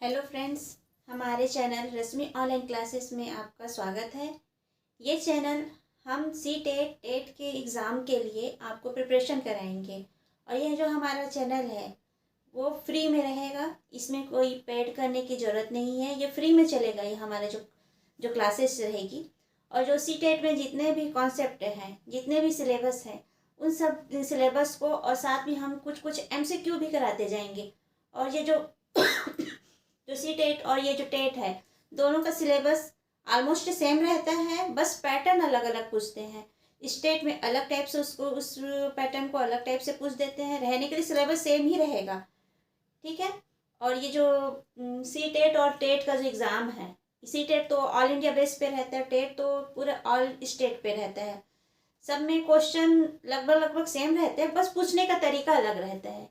Hello friends, हमारे channel रश्मि online classes में आपका स्वागत है। ये चैनल हम टेट के एग्ज़ाम के लिए आपको प्रिपरेशन कराएंगे और यह जो हमारा चैनल है वो फ्री में रहेगा। इसमें कोई पेड करने की ज़रूरत नहीं है, ये फ्री में चलेगा। ये हमारे जो जो क्लासेस रहेगी और जो टेट में जितने भी कॉन्सेप्ट हैं, जितने भी सिलेबस हैं, उन सब सिलेबस को और साथ में हम कुछ कुछ MCQ भी कराते जाएंगे। और ये जो टेट और ये जो टेट है, दोनों का सिलेबस ऑलमोस्ट सेम रहता है, बस पैटर्न अलग अलग पूछते हैं। स्टेट में अलग टाइप से उसको उस पैटर्न को अलग टाइप से पूछ देते हैं। रहने के लिए सिलेबस सेम ही रहेगा, ठीक है। और ये जो टेट और टेट का जो एग्ज़ाम है, टेट तो ऑल इंडिया बेस पे रहता है, टेट तो पूरे ऑल स्टेट पे रहता है। सब में क्वेश्चन लगभग लगभग सेम रहते हैं, बस पूछने का तरीका अलग रहता है,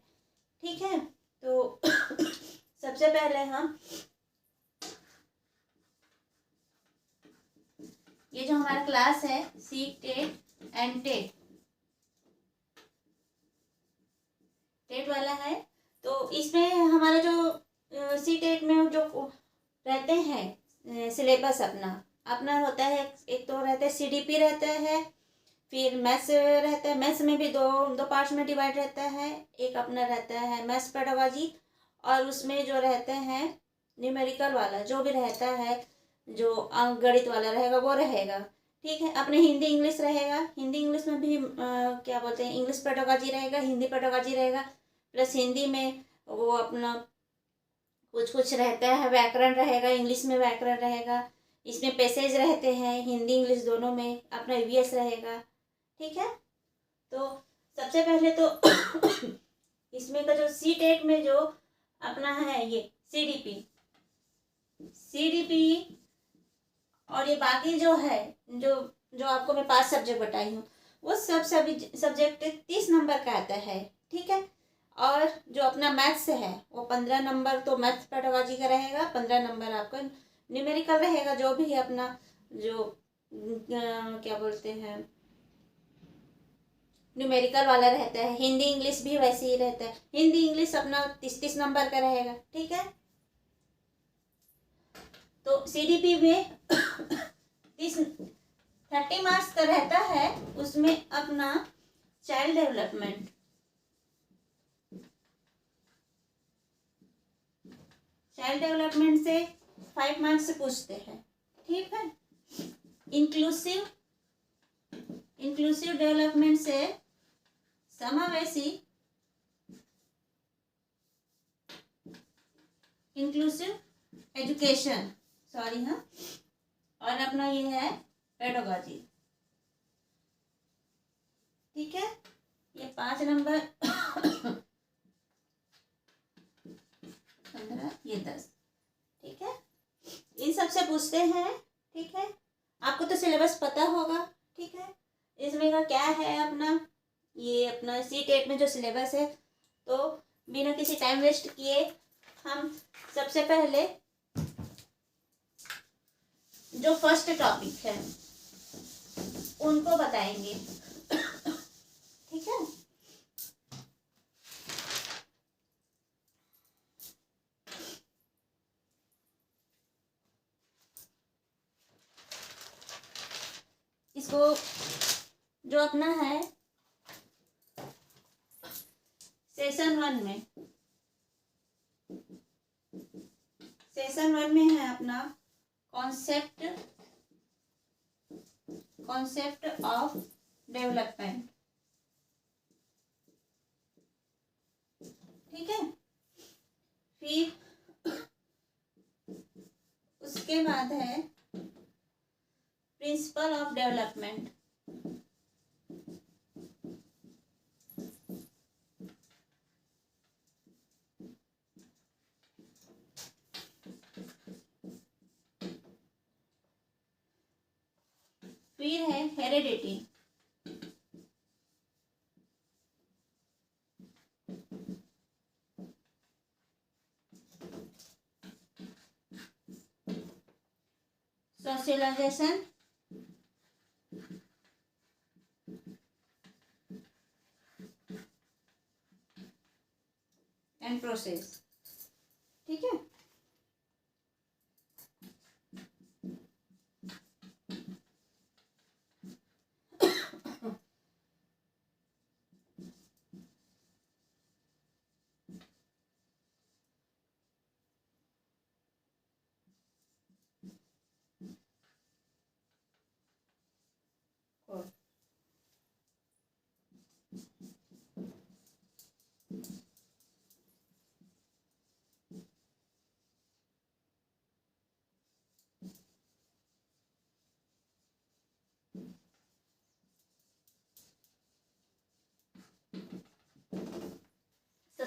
ठीक है। तो सबसे पहले हम ये जो हमारा क्लास है टेट एंड टेट वाला है, तो इसमें हमारा जो टेट में जो रहते हैं सिलेबस अपना होता है। एक तो रहता है CDP रहता है, फिर मैथ्स रहता है। मैथ्स में भी दो पार्ट्स में डिवाइड रहता है। एक अपना रहता है मैथ्स पेडागोजी, और उसमें जो रहते हैं न्यूमेरिकल वाला जो भी रहता है, जो अंक गणित वाला रहेगा वो रहेगा, ठीक है। अपने हिंदी इंग्लिश रहेगा। हिंदी इंग्लिश में भी क्या बोलते हैं, इंग्लिश पेडागोजी रहेगा, हिंदी पेडागोजी रहेगा। प्लस हिंदी में वो अपना कुछ कुछ रहता है, व्याकरण रहेगा, इंग्लिश में व्याकरण रहेगा। इसमें पैसेज रहते हैं, हिंदी इंग्लिश दोनों में। अपना EVS रहेगा, ठीक है। तो सबसे पहले तो इसमें का जो टेट में जो अपना है ये CDP और ये बाकी जो है, जो जो आपको मैं 5 सब्जेक्ट बताई हूँ, वो सभी सब्जेक्ट 30 नंबर का आता है, ठीक है। और जो अपना मैथ्स है वो 15 नंबर तो मैथ्स पेडागोजी का रहेगा, 15 नंबर आपका न्यूमेरिकल रहेगा। जो भी है अपना जो क्या बोलते हैं न्यूमेरिकल वाला रहता है। हिंदी इंग्लिश भी वैसे ही रहता है। हिंदी इंग्लिश अपना 30 नंबर का रहेगा, ठीक है। तो CDP में 30 मार्क्स का रहता है। उसमें अपना चाइल्ड डेवलपमेंट से 5 मार्क्स से पूछते हैं, ठीक है। इंक्लूसिव डेवलपमेंट से समावेशी इंक्लूसिव एजुकेशन, सॉरी, हाँ। और अपना ये है पेडागोजी, ठीक है। ये 5 नंबर 15, ये 10, ठीक है। इन सबसे पूछते हैं, ठीक है। आपको तो सिलेबस पता होगा, ठीक है। इसमें का क्या है अपना, ये अपना टेट में जो सिलेबस है, तो बिना किसी टाइम वेस्ट किए हम सबसे पहले जो फर्स्ट टॉपिक है उनको बताएंगे, ठीक है। इसको जो अपना है सेशन वन में है अपना कॉन्सेप्ट ऑफ डेवलपमेंट, ठीक है। फिर उसके बाद है प्रिंसिपल ऑफ डेवलपमेंट, फिर है हेरेडिटी, सोशलाइजेशन एंड प्रोसेस, ठीक है।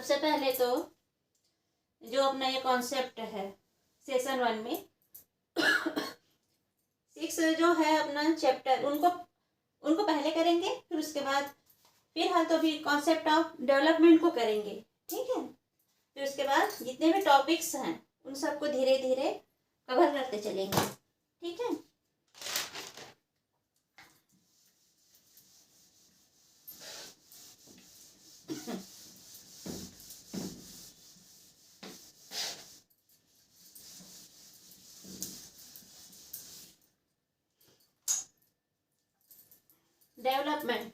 सबसे पहले तो जो अपना ये कॉन्सेप्ट है सेशन 1 में 6 जो है अपना चैप्टर, उनको पहले करेंगे, फिर उसके बाद फिलहाल तो अभी कॉन्सेप्ट ऑफ डेवलपमेंट को करेंगे, ठीक है। फिर उसके बाद जितने भी टॉपिक्स हैं उन सबको धीरे धीरे कवर करते चलेंगे, ठीक है। डेवलपमेंट,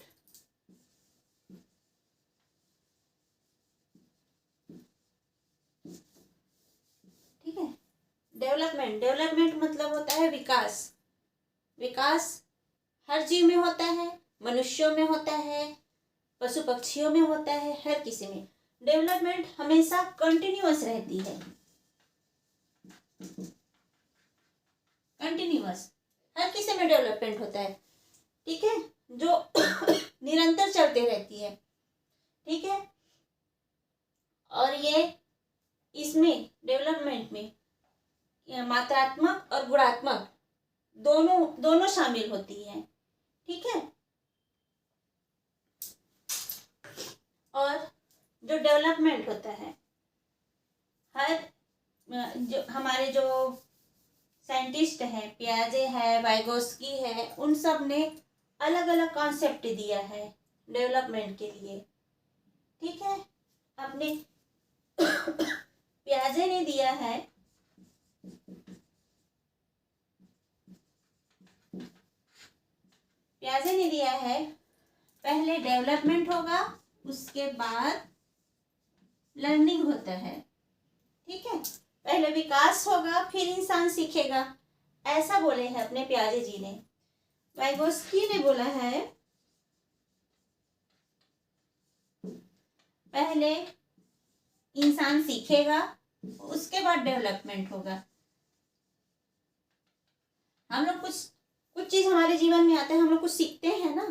ठीक है। डेवलपमेंट मतलब होता है विकास। विकास हर जीव में होता है, मनुष्यों में होता है, पशु पक्षियों में होता है, हर किसी में डेवलपमेंट हमेशा कंटिन्यूअस रहती है। कंटिन्यूअस हर किसी में डेवलपमेंट होता है, ठीक है, जो निरंतर चलते रहती है, ठीक है। और ये इसमें डेवलपमेंट में मात्रात्मक और गुणात्मक दोनों शामिल होती है, ठीक है। और जो डेवलपमेंट होता है, जो हमारे जो साइंटिस्ट हैं, पियाजे है, वाइगोस्की है, उन सब ने अलग अलग कॉन्सेप्ट दिया है डेवलपमेंट के लिए, ठीक है। अपने पियाजे ने दिया है पहले डेवलपमेंट होगा, उसके बाद लर्निंग होता है, ठीक है। पहले विकास होगा, फिर इंसान सीखेगा, ऐसा बोले हैं अपने पियाजे जी ने। वाइगोस्की ने बोला है पहले इंसान सीखेगा, उसके बाद डेवलपमेंट होगा। हम लोग कुछ चीज हमारे जीवन में आते हैं, हम लोग कुछ सीखते हैं ना,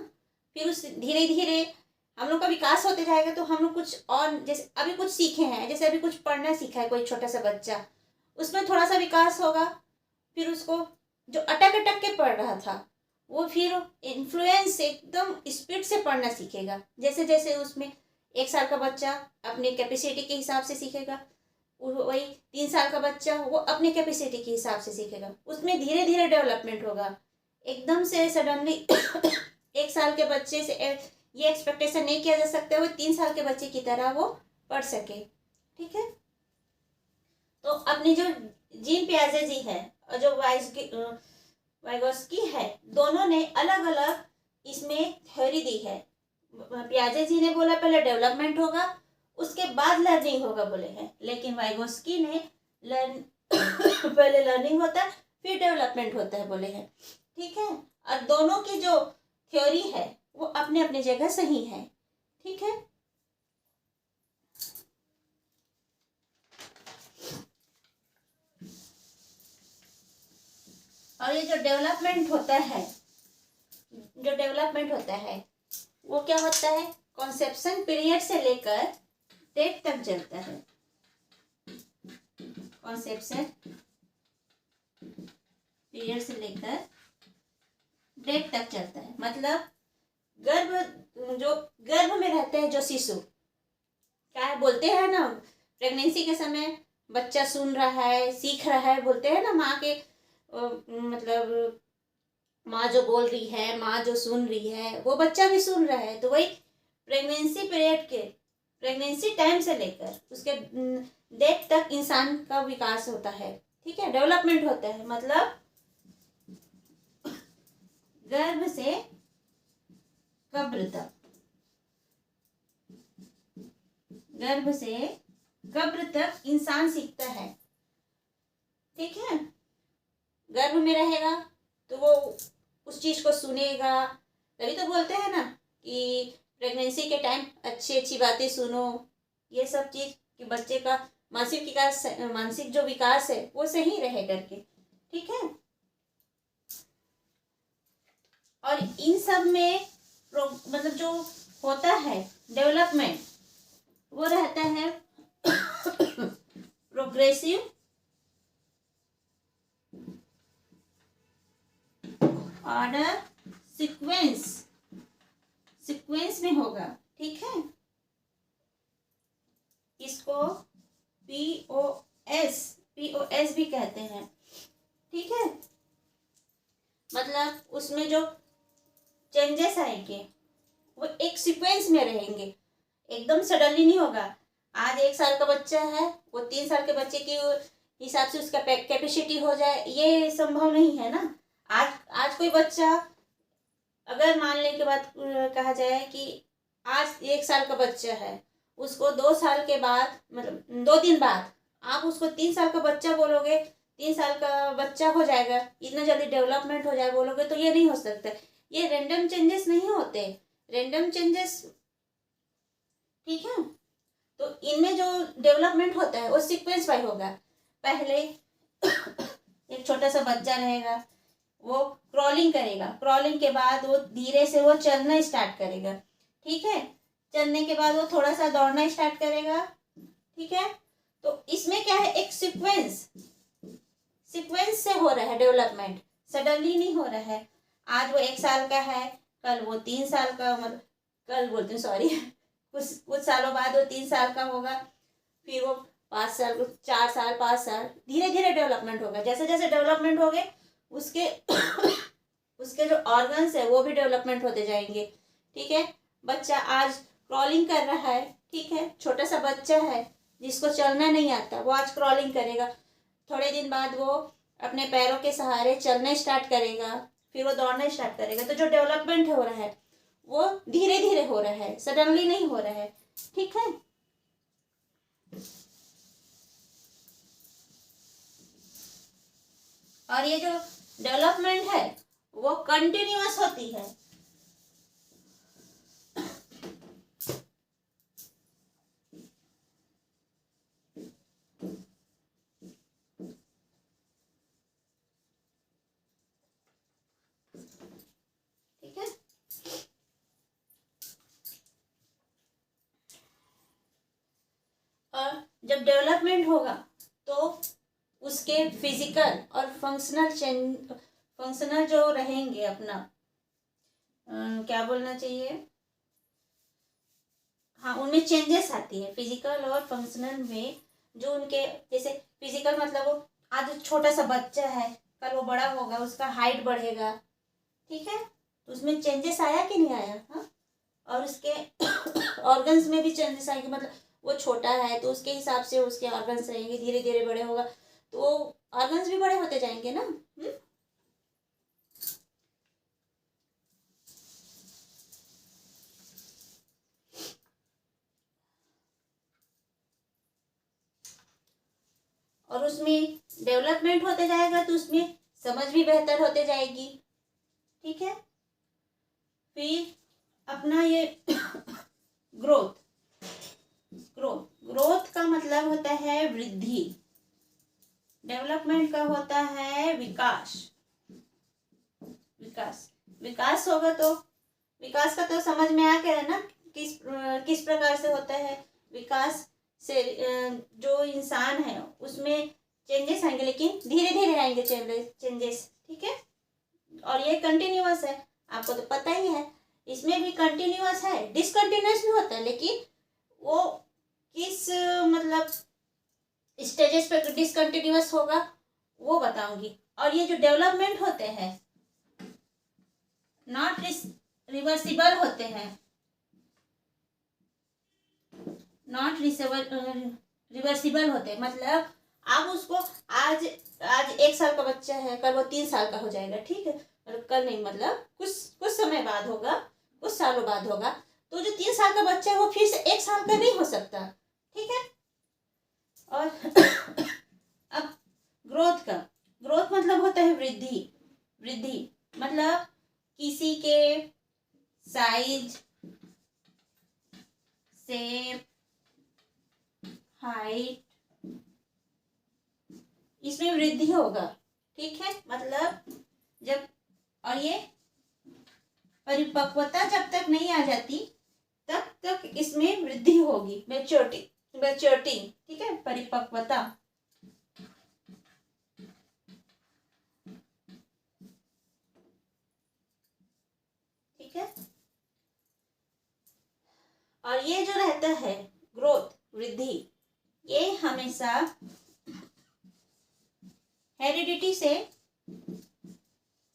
फिर उस धीरे धीरे हम लोग का विकास होते जाएगा, तो हम लोग कुछ और, जैसे अभी कुछ सीखे हैं, जैसे अभी कुछ पढ़ना सीखा है कोई छोटा सा बच्चा, उसमें थोड़ा सा विकास होगा, फिर उसको जो अटक अटक के पढ़ रहा था वो फिर इन्फ्लुएंस से एकदम स्पीड से पढ़ना सीखेगा। जैसे जैसे उसमें 1 साल का बच्चा अपने कैपेसिटी के हिसाब से सीखेगा, वही 3 साल का बच्चा वो अपने कैपेसिटी के हिसाब से सीखेगा, उसमें धीरे धीरे डेवलपमेंट होगा। एकदम से सडनली 1 साल के बच्चे से ये एक्सपेक्टेशन नहीं किया जा सकता वो 3 साल के बच्चे की तरह वो पढ़ सके, ठीक है। तो अपनी जो जीन पियाजे जी है और जो वाइगोस्की है, दोनों ने अलग अलग इसमें थ्योरी दी है। पियाजे जी ने बोला पहले डेवलपमेंट होगा, उसके बाद लर्निंग होगा बोले हैं, लेकिन वाइगोस्की ने पहले लर्निंग होता है फिर डेवलपमेंट होता है बोले हैं, ठीक है। और दोनों की जो थ्योरी है वो अपने अपने जगह सही है, ठीक है। और ये जो डेवलपमेंट होता है वो क्या होता है, कॉन्सेप्शन पीरियड से लेकर डेथ तक चलता है। कॉन्सेप्शन पीरियड से लेकर डेथ तक चलता है, मतलब गर्भ में रहते हैं जो शिशु, क्या बोलते हैं ना, प्रेगनेंसी के समय बच्चा सुन रहा है, सीख रहा है, बोलते हैं ना, माँ के मतलब माँ जो बोल रही है, माँ जो सुन रही है, वो बच्चा भी सुन रहा है। तो वही प्रेगनेंसी टाइम से लेकर उसके डेथ तक इंसान का विकास होता है, ठीक है, डेवलपमेंट होता है। मतलब गर्भ से कब्र तक इंसान सीखता है, ठीक है। गर्भ में रहेगा तो वो उस चीज को सुनेगा, तभी तो बोलते हैं ना कि प्रेगनेंसी के टाइम अच्छी बातें सुनो, ये सब चीज कि बच्चे का मानसिक जो विकास है वो सही रहे करके, ठीक है। और इन सब में मतलब जो होता है डेवलपमेंट, वो रहता है प्रोग्रेसिव ऑर्डर सीक्वेंस में होगा। ठीक है, इसको पीओएस भी कहते हैं। ठीक है, मतलब उसमें जो चेंजेस आएंगे वो एक सीक्वेंस में रहेंगे, एकदम सडनली नहीं होगा। आज 1 साल का बच्चा है, वो 3 साल के बच्चे के हिसाब से उसका कैपेसिटी हो जाए, ये संभव नहीं है ना। आज कोई बच्चा, अगर मानने के बाद कहा जाए कि आज 1 साल का बच्चा है, उसको 2 साल के बाद, मतलब 2 दिन बाद आप उसको 3 साल का बच्चा बोलोगे, 3 साल का बच्चा हो जाएगा, इतना जल्दी डेवलपमेंट हो जाए बोलोगे तो ये नहीं हो सकता। ये रैंडम चेंजेस नहीं होते, रैंडम चेंजेस। ठीक है, तो इनमें जो डेवलपमेंट होता है वो सीक्वेंस वाइज होगा। पहले एक छोटा सा बच्चा रहेगा, वो क्रॉलिंग करेगा, क्रॉलिंग के बाद वो धीरे से वो चलना स्टार्ट करेगा। ठीक है, चलने के बाद वो थोड़ा सा दौड़ना स्टार्ट करेगा। ठीक है, तो इसमें क्या है, एक सीक्वेंस से हो रहा है डेवलपमेंट, सडनली नहीं हो रहा है। आज वो 1 साल का है, कल वो 3 साल का, मतलब कल बोलते हैं सॉरी कुछ सालों बाद वो 3 साल का होगा, फिर वो 5 साल, 4 साल, 5 साल, धीरे धीरे डेवलपमेंट होगा। जैसे जैसे डेवलपमेंट हो गए उसके उसके जो ऑर्गन्स है वो भी डेवलपमेंट होते जाएंगे। ठीक है, बच्चा आज क्रॉलिंग कर रहा है, ठीक है, छोटा सा बच्चा है जिसको चलना नहीं आता, वो आज क्रॉलिंग करेगा, थोड़े दिन बाद वो अपने पैरों के सहारे चलना स्टार्ट करेगा, फिर वो दौड़ना स्टार्ट करेगा। तो जो डेवलपमेंट हो रहा है वो धीरे धीरे हो रहा है, सडनली नहीं हो रहा है। ठीक है, और ये जो डेवलपमेंट है वो कंटिन्यूअस होती है। ठीक है, और जब डेवलपमेंट होगा तो उसके फिजिकल और फंक्शनल जो रहेंगे अपना, क्या बोलना चाहिए, हाँ, उनमें चेंजेस आती है फिजिकल और फंक्शनल में। जो उनके, जैसे फिजिकल मतलब वो आज छोटा सा बच्चा है, कल वो बड़ा होगा, उसका हाइट बढ़ेगा। ठीक है, तो उसमें चेंजेस आया कि नहीं आया, हाँ। और उसके ऑर्गन्स में भी चेंजेस आएंगे, मतलब वो छोटा है तो उसके हिसाब से उसके ऑर्गन्स रहेंगे, धीरे धीरे बड़े होगा तो ऑर्गन्स भी बड़े होते जाएंगे ना। और उसमें डेवलपमेंट होते जाएगा तो उसमें समझ भी बेहतर होते जाएगी। ठीक है, फिर अपना ये ग्रोथ ग्रोथ का मतलब होता है वृद्धि, डेवलपमेंट का होता है विकास। विकास होगा तो विकास का तो समझ में आ गया ना, किस प्रकार से होता है विकास से। जो इंसान है उसमें चेंजेस आएंगे, लेकिन धीरे धीरे आएंगे चेंजेस। ठीक है, और ये कंटिन्यूअस है, आपको तो पता ही है। इसमें भी कंटिन्यूअस है, डिसकंटिन्यूअस भी होता है, लेकिन वो किस मतलब स्टेजेस पे डिसकंटिन्यूअस होगा वो बताऊंगी। और ये जो डेवलपमेंट होते हैं नॉट रिवर्सिबल होते हैं, नॉट रिवर्सिबल होते हैं, मतलब आप उसको आज 1 साल का बच्चा है, कल वो 3 साल का हो जाएगा। ठीक है, मतलब कल नहीं, मतलब कुछ समय बाद होगा, कुछ सालों बाद होगा। तो जो 3 साल का बच्चा है वो फिर से 1 साल का नहीं हो सकता। ठीक है, और अब ग्रोथ मतलब होता है वृद्धि मतलब किसी के साइज, शेप, हाइट, इसमें वृद्धि होगा। ठीक है, मतलब जब, और ये परिपक्वता जब तक नहीं आ जाती तब तक इसमें वृद्धि होगी, मैच्योरिटी, ठीक है, परिपक्वता। ठीक है, और ये जो रहता है ग्रोथ, वृद्धि, ये हमेशा हेरिडिटी से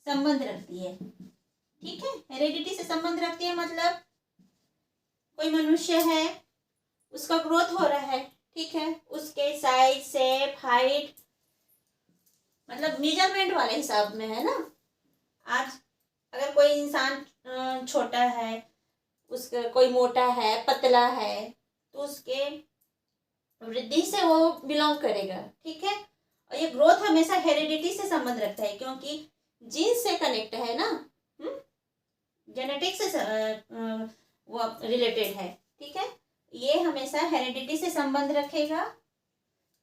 संबंध रखती है। ठीक है, हेरिडिटी से संबंध रखती है मतलब कोई मनुष्य है, उसका ग्रोथ हो रहा है, ठीक है, उसके साइज, शेप, हाइट, मतलब मेजरमेंट वाले हिसाब में है ना। आज अगर कोई इंसान छोटा है, उसका कोई मोटा है, पतला है, तो उसके वृद्धि से वो बिलोंग करेगा। ठीक है, और ये ग्रोथ हमेशा हेरिडिटी से संबंध रखता है, क्योंकि जीन्स से कनेक्ट है ना, जेनेटिक्स से वो रिलेटेड है। ठीक है, ये हमेशा हेरिडिटी से संबंध रखेगा।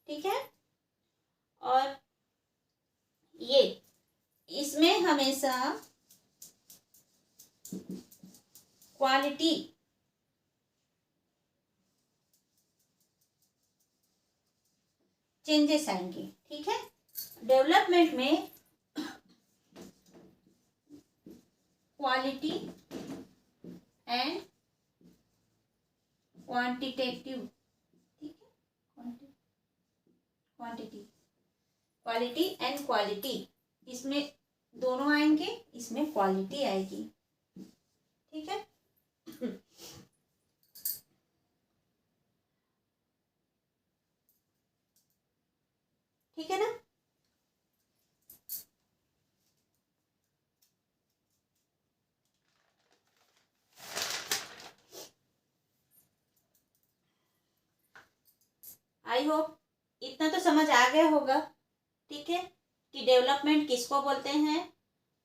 ठीक है, और ये इसमें हमेशा क्वालिटी चेंजेस आएंगे। ठीक है, डेवलपमेंट में क्वालिटी एंड क्वांटिटेटिव, ठीक है, क्वांटिटी, क्वालिटी एंड क्वालिटी, इसमें दोनों आएंगे, इसमें क्वालिटी आएगी। ठीक है, ठीक है ना। आई होप इतना तो समझ आ गया होगा। ठीक है, कि डेवलपमेंट किसको बोलते हैं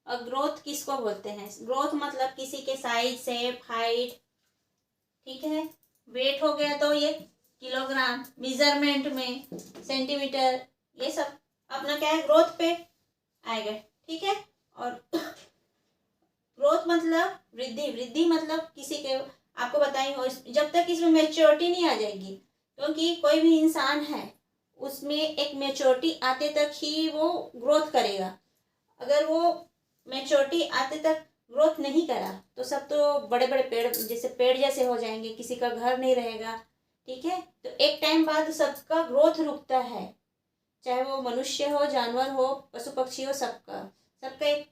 और ग्रोथ किसको बोलते हैं। ग्रोथ मतलब किसी के साइज, शेप, हाइट, ठीक है, वेट हो गया तो ये किलोग्राम, मेजरमेंट में सेंटीमीटर, ये सब अपना क्या है, ग्रोथ पे आएगा। ठीक है, और ग्रोथ मतलब वृद्धि, वृद्धि मतलब किसी के, आपको बताई हो, जब तक इसमें मेच्योरिटी नहीं आ जाएगी, क्योंकि कोई भी इंसान है उसमें एक मेच्योरिटी आते तक ही वो ग्रोथ करेगा। अगर वो मेच्योरिटी आते तक ग्रोथ नहीं करा तो सब तो बड़े बड़े पेड़, जैसे पेड़ जैसे हो जाएंगे, किसी का घर नहीं रहेगा। ठीक है, तो एक टाइम बाद सबका ग्रोथ रुकता है, चाहे वो मनुष्य हो, जानवर हो, पशु पक्षी हो, सबका सबका एक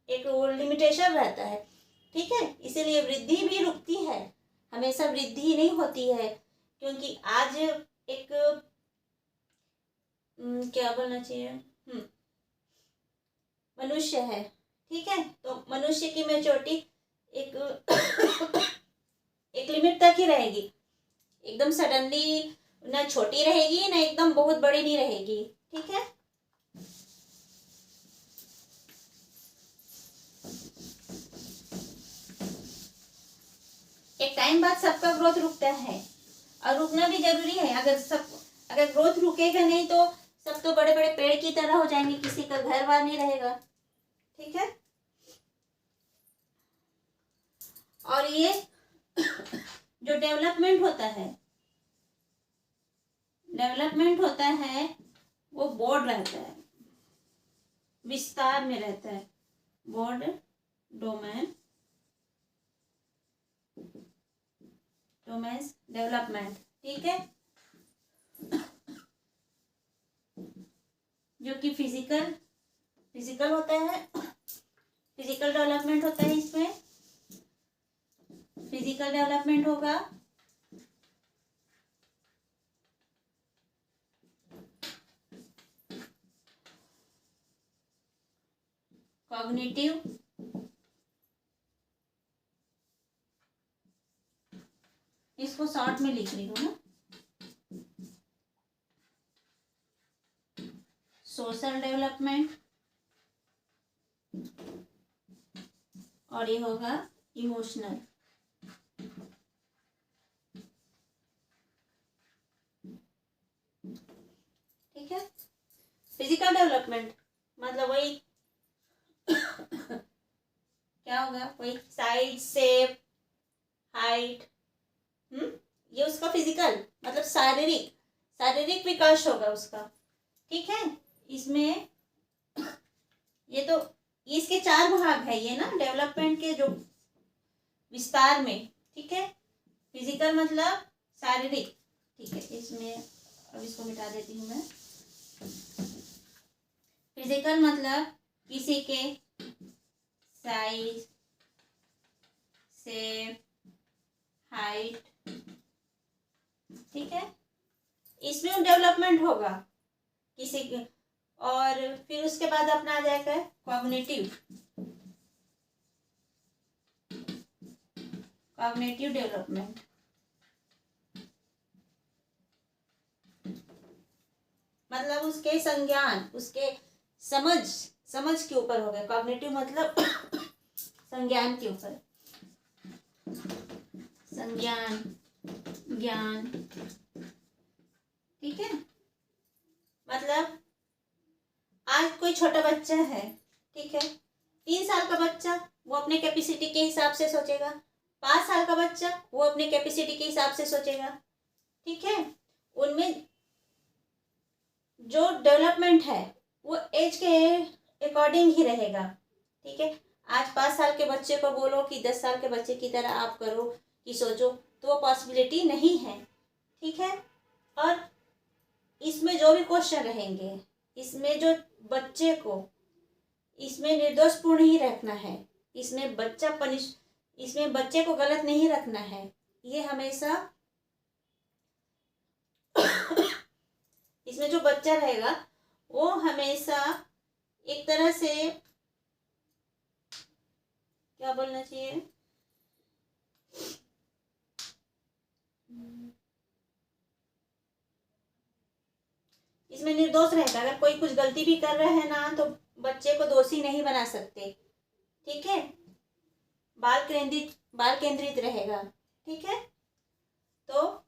एक वो लिमिटेशन रहता है। ठीक है, इसीलिए वृद्धि भी रुकती है, हमेशा वृद्धि नहीं होती है, क्योंकि आज एक क्या बोलना चाहिए, मनुष्य है। ठीक है, तो मनुष्य की मैच्योरिटी एक एक लिमिट तक ही रहेगी, एकदम सडनली ना छोटी रहेगी, ना एकदम बहुत बड़ी नहीं रहेगी। ठीक है, एक टाइम बाद सबका ग्रोथ रुकता है, और रुकना भी जरूरी है। अगर ग्रोथ रुकेगा नहीं तो सब तो बड़े बड़े पेड़ की तरह हो जाएंगे, किसी का घर बार नहीं रहेगा। ठीक है, और ये जो डेवलपमेंट होता है वो बोर्ड रहता है, विस्तार में रहता है, बोर्ड, डोमेन्स डेवलपमेंट। ठीक है, जो कि फिजिकल होता है, फिजिकल डेवलपमेंट होता है, इसमें फिजिकल डेवलपमेंट होगा, कॉग्निटिव, इसको शॉर्ट में लिख रही हूँ ना, सोशल डेवलपमेंट, और ये होगा इमोशनल। ठीक है, फिजिकल डेवलपमेंट मतलब वही क्या होगा, वही साइज, शेप, हाइट, ये उसका फिजिकल मतलब शारीरिक विकास होगा उसका। ठीक है, इसमें ये तो इसके 4 भाग है ये ना डेवलपमेंट के जो विस्तार में। ठीक है, फिजिकल मतलब शारीरिक। ठीक है, इसमें अब इसको मिटा देती हूँ मैं। फिजिकल मतलब किसी के साइज, शेप, हाइट। ठीक है, इसमें डेवलपमेंट होगा किसी के। और फिर उसके बाद अपना आ जाएगा कॉग्निटिव डेवलपमेंट। मतलब उसके संज्ञान, उसके समझ के ऊपर हो गया। कॉग्निटिव मतलब संज्ञान के ऊपर, संज्ञान, ज्ञान। ठीक है, मतलब आज कोई छोटा बच्चा है, ठीक है, 3 साल का बच्चा वो अपने कैपेसिटी के हिसाब से सोचेगा, 5 साल का बच्चा वो अपने कैपेसिटी के हिसाब से सोचेगा। ठीक है, उनमें जो डेवलपमेंट है वो एज के अकॉर्डिंग ही रहेगा। ठीक है, आज 5 साल के बच्चे को बोलो कि 10 साल के बच्चे की तरह आप करो कि सोचो, तो वो पॉसिबिलिटी नहीं है। ठीक है, और इसमें जो भी क्वेश्चन रहेंगे, इसमें जो बच्चे को इसमें निर्दोषपूर्ण ही रखना है, इसमें इसमें बच्चे को गलत नहीं रखना है। ये हमेशा इसमें जो बच्चा रहेगा वो हमेशा एक तरह से क्या बोलना चाहिए, इसमें निर्दोष रहेगा। अगर कोई कुछ गलती भी कर रहा है ना तो बच्चे को दोषी नहीं बना सकते। ठीक है, बाल केंद्रित रहेगा। ठीक है, तो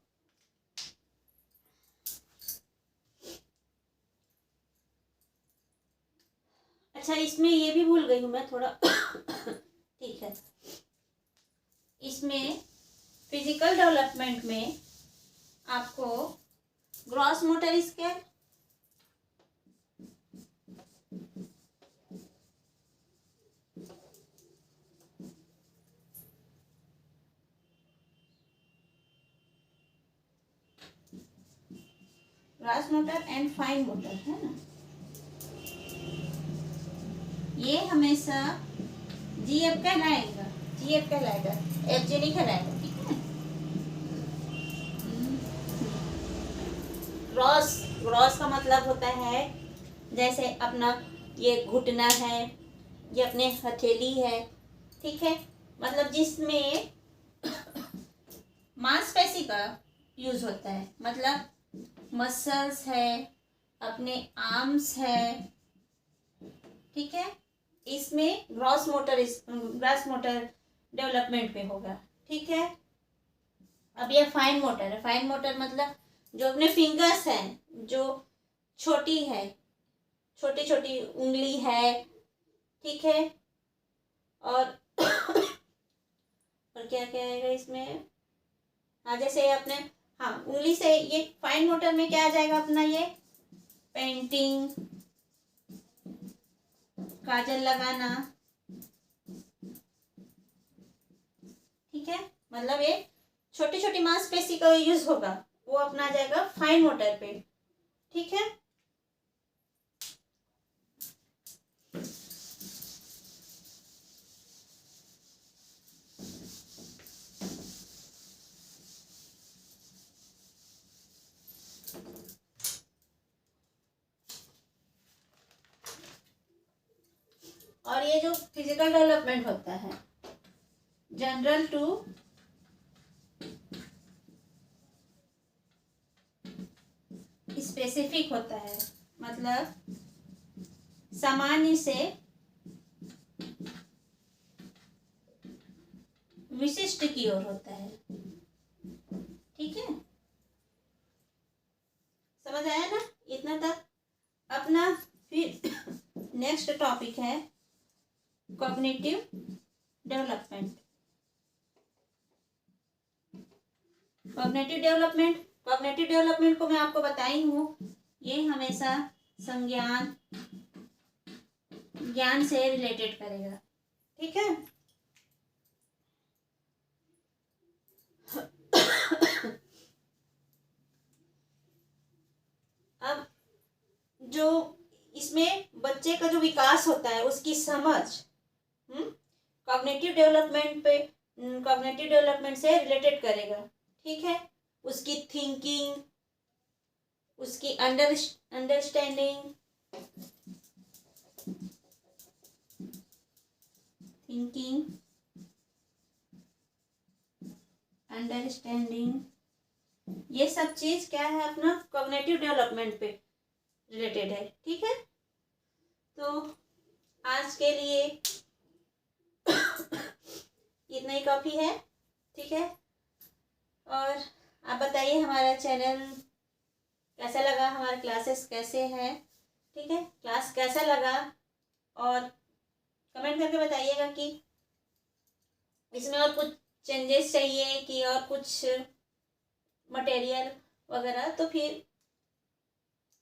अच्छा, इसमें ये भी भूल गई हूँ मैं थोड़ा ठीक है, इसमें फिजिकल डेवलपमेंट में आपको gross motor scale, gross motor and fine motor है ना, ये हमेशा जीएफ कहलाएगा, एफजे नहीं कहलाएगा। ठीक है, ग्रॉस का मतलब होता है जैसे अपना ये घुटना है, ये अपने हथेली है। ठीक है, मतलब जिसमें मांसपेशी का यूज होता है, मतलब मसल्स है, अपने आर्म्स है। ठीक है, इसमें ग्रॉस मोटर डेवलपमेंट पे होगा। ठीक है, अब ये फाइन मोटर है। फाइन मोटर मतलब जो अपने फिंगर्स हैं, जो छोटी है, छोटी छोटी उंगली है। ठीक है, और और क्या क्या आएगा इसमें, हाँ जैसे अपने, हाँ उंगली से ये फाइन मोटर में क्या आ जाएगा अपना, ये पेंटिंग, काजल लगाना। ठीक है, मतलब ये छोटी छोटी मांसपेशी का यूज होगा, वो अपना आ जाएगा फाइन मोटर पे। ठीक है, और ये जो फिजिकल डेवलपमेंट होता है जनरल टू स्पेसिफिक होता है, मतलब सामान्य से विशिष्ट की ओर होता है। ठीक है, समझ आया ना इतना तक अपना। फिर नेक्स्ट टॉपिक है कॉग्निटिव डेवलपमेंट। कॉग्निटिव डेवलपमेंट को मैं आपको बताई हूँ, ये हमेशा ज्ञान से रिलेटेड करेगा, ठीक है। अब जो इसमें बच्चे का जो विकास होता है, उसकी समझ कॉग्निटिव डेवलपमेंट से रिलेटेड करेगा, ठीक है। उसकी थिंकिंग, उसकी अंडरस्टैंडिंग, ये सब चीज क्या है, अपना कॉग्निटिव डेवलपमेंट पे रिलेटेड है, ठीक है। तो आज के लिए इतना ही काफ़ी है, ठीक है। और आप बताइए हमारा चैनल कैसा लगा, हमारे क्लासेस कैसे हैं, ठीक है। क्लास कैसा लगा, और कमेंट करके बताइएगा कि इसमें और कुछ चेंजेस चाहिए कि और कुछ मटेरियल वगैरह, तो फिर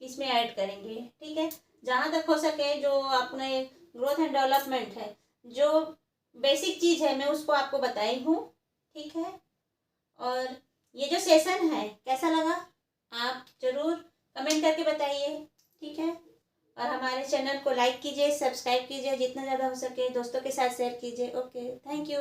इसमें ऐड करेंगे, ठीक है। जहाँ तक हो सके जो अपने ग्रोथ एंड डेवलपमेंट है, जो बेसिक चीज़ है, मैं उसको आपको बताई हूँ, ठीक है। और ये जो सेशन है कैसा लगा, आप ज़रूर कमेंट करके बताइए, ठीक है। और हमारे चैनल को लाइक कीजिए, सब्सक्राइब कीजिए, जितना ज़्यादा हो सके दोस्तों के साथ शेयर कीजिए। Okay, thank you.